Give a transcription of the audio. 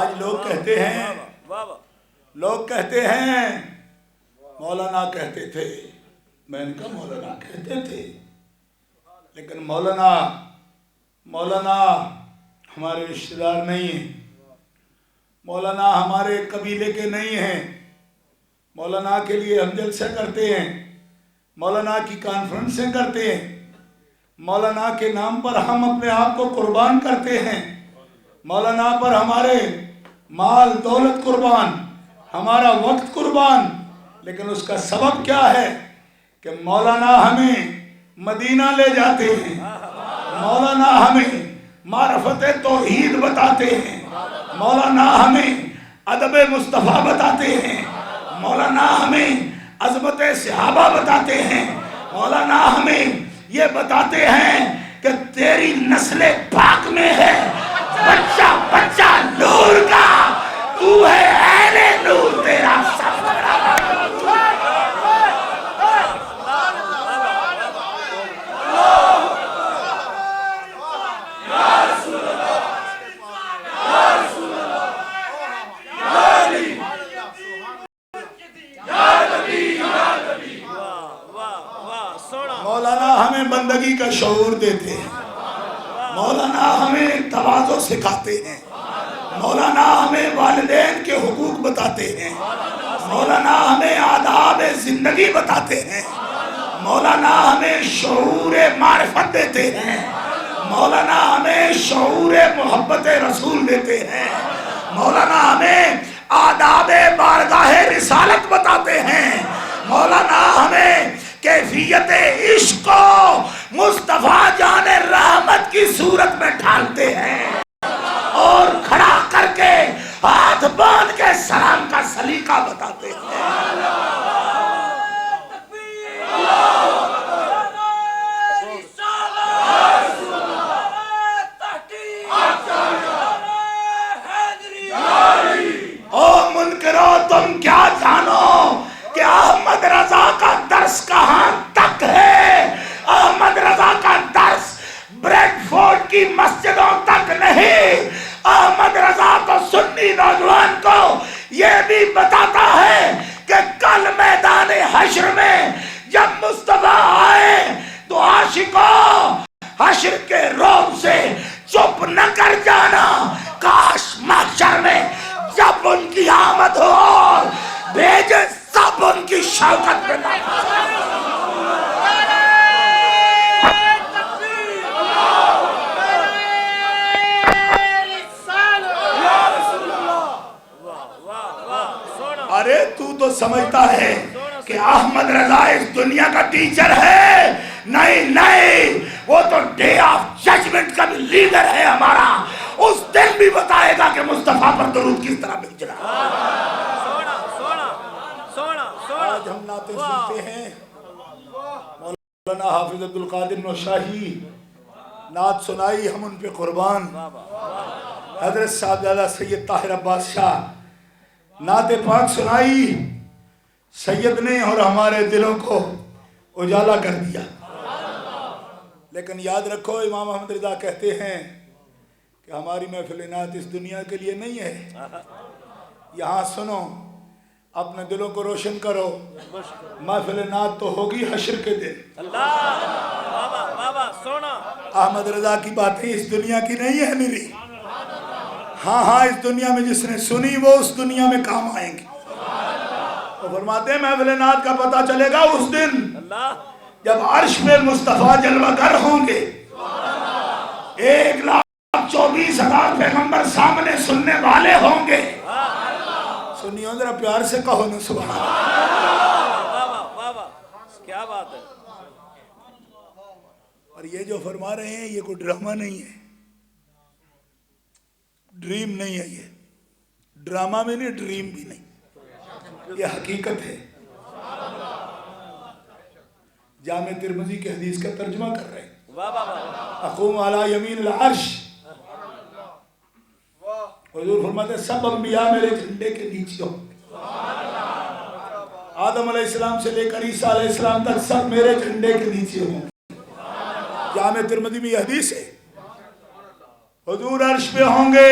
آج لوگ کہتے ہیں مولانا کہتے تھے، میں نے کہا مولانا کہتے تھے، لیکن مولانا ہمارے رشتہ دار نہیں ہیں، مولانا ہمارے قبیلے کے نہیں ہیں، مولانا کے لیے ہم جلسہ کرتے ہیں، مولانا کی کانفرنسیں کرتے ہیں، مولانا کے نام پر ہم اپنے آپ کو قربان کرتے ہیں، مولانا پر ہمارے مال دولت قربان، ہمارا وقت قربان، لیکن اس کا سبب کیا ہے کہ مولانا ہمیں مدینہ لے جاتے ہیں، مولانا ہمیں معرفت توحید بتاتے ہیں، مولانا ہمیں ادب مصطفیٰ بتاتے ہیں، مولانا ہمیں عظمت صحابہ بتاتے ہیں، مولانا ہمیں یہ بتاتے ہیں کہ تیری نسل پاک میں ہے بچہ بچہ نور کا، تو ہے اہل نور، تیرا سب برابر۔ مولانا ہمیں بندگی کا شعور دیتے ہیں، مولانا ہمیں تواضع سکھاتے ہیں، مولانا ہمیں والدین کے حقوق بتاتے ہیں، مولانا ہمیں آداب زندگی بتاتے ہیں، مولانا ہمیں شعور معرفت دیتے ہیں، مولانا ہمیں شعور محبت رسول دیتے ہیں، مولانا ہمیں آداب بارگاہ رسالت بتاتے ہیں، مولانا ہمیں کیفیت عشق کو مصطفیٰ جان رحمت کی صورت میں ڈھالتے ہیں اور کھڑا کر کے ہاتھ باندھ کے سلام کا سلیقہ بتاتے ہیں۔ او منکرو تم کیا جانو کہ احمد رضا کا درس کہاں تک ہے؟ احمد رضا کا درس بریڈ فورڈ کی مسجدوں تک نہیں، احمد رضا تو سنی نوجوان کو یہ بھی بتاتا ہے کہ کل میدان حشر میں جب مصطفیٰ آئے تو عاشقوں حشر کے رعب سے چپ نہ کر جانا، کاش محشر میں جب ان کی آمد ہو اور بھیجے سب ان کی شوکت میں ارے تو سمجھتا ہے کہ احمد رضا اس دنیا کا ٹیچر ہے؟ نہیں، وہ تو ڈے آف ججمنٹ کا بھی لیڈر ہے ہمارا، اس دن بھی بتائے گا کہ مصطفیٰ پر درود کس طرح بھیجنا۔ آج ہم نعتیں سنتے ہیں، مولانا حافظ عبدالقادر نوشاہی نعت سنائی، ہم ان پہ قربان۔ حضرت صاحبزادہ سید طاہر عباس شاہ نعت پاک سنائی، سید نے اور ہمارے دلوں کو اجالا کر دیا۔ لیکن یاد رکھو امام احمد رضا کہتے ہیں کہ ہماری محفل نعت اس دنیا کے لیے نہیں ہے، یہاں سنو، اپنے دلوں کو روشن کرو، محفل نعت تو ہوگی حشر کے دن۔ احمد رضا کی باتیں اس دنیا کی نہیں ہے میری، ہاں اس دنیا میں جس نے سنی وہ اس دنیا میں کام آئیں گے۔ تو فرماتے ہیں محفل نعت کا پتہ چلے گا اس دن جب عرش پہ مصطفیٰ جلوہ گر ہوں گے، 1,24,000 پیغمبر سامنے سننے والے ہوں گے۔ سنیو ذرا پیار سے کہو نا سبحان اللہ، کیا بات ہے۔ اور یہ جو فرما رہے ہیں یہ کوئی ڈرامہ نہیں ہے، ڈریم نہیں ہے، یہ ڈرامہ میں نہیں، ڈریم بھی نہیں، یہ حقیقت ہے۔ جامع ترمذی کی حدیث کا ترجمہ کر رہے ہیں، اقوم علی یمین العرش، حضور فرماتے ہیں سب انبیاء میرے جھنڈے کے نیچے ہوں، آدم علیہ السلام سے لے کر عیسیٰ علیہ السلام تک سب میرے جھنڈے کے نیچے ہوں۔ جامع ترمذی میں یہ حدیث ہے، حضور عرش پہ ہوں گے،